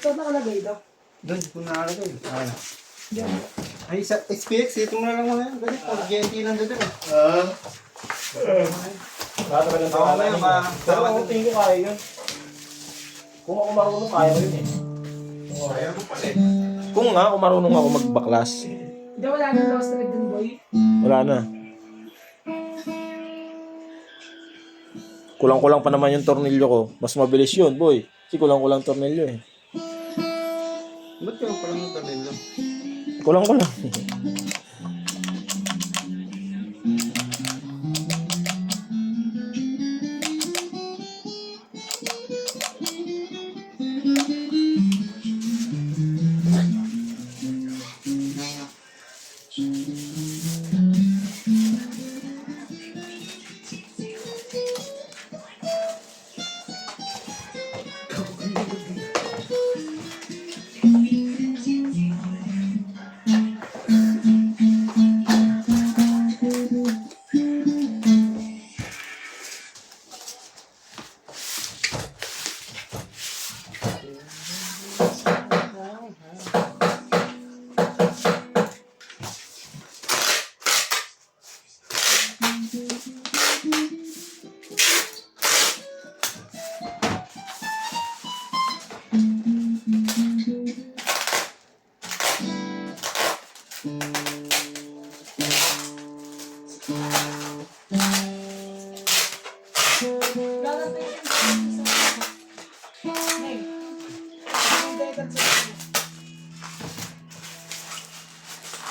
Saan nakalagay daw? Doon, kung nakalagay. Ano? Diyan. Ay, sa SPX, ito mo na lang muna yan. Kasi pag GNT lang doon eh. Baka naman ang pangalan. Pero ako tingin ko kaya yun. Kung ako marunong, kaya ko yun eh. Kaya mo pala eh. Kung nga, kung marunong ako magbaklas. Hindi, wala nang lost thread dun, boy. Wala na. Kulang-kulang pa naman yung tornilyo ko. Mas mabilis yun, boy. Kasi kulang-kulang tornilyo eh. Ba't ka pala ng tornilyo? Kulang-kulang.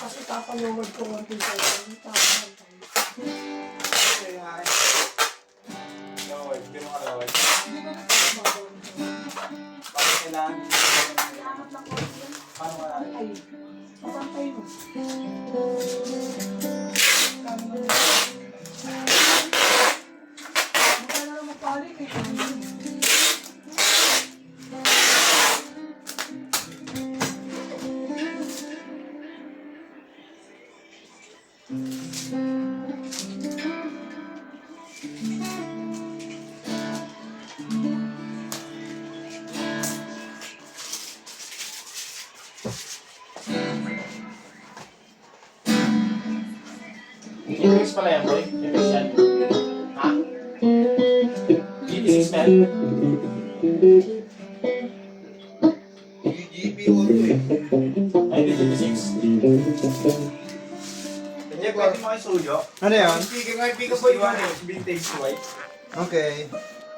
Kasi papalawag ko 1 sa ito. Tapos Hindi mo kalawag. hindi ko nagsasabaw. Bakit kailangan? Salamat lang ko. Paano ka natin? Ay, papantay mo. Magkala na magpalit eh. GT6 pala yan, boy. GT6 yan. Ha? GT6 na yan. UGB auto eh. Ay, hindi GT6. Hindi, pwede mo kayo suyo. Ano yan? Speaker nga, speaker boy. Vintage white. Okay.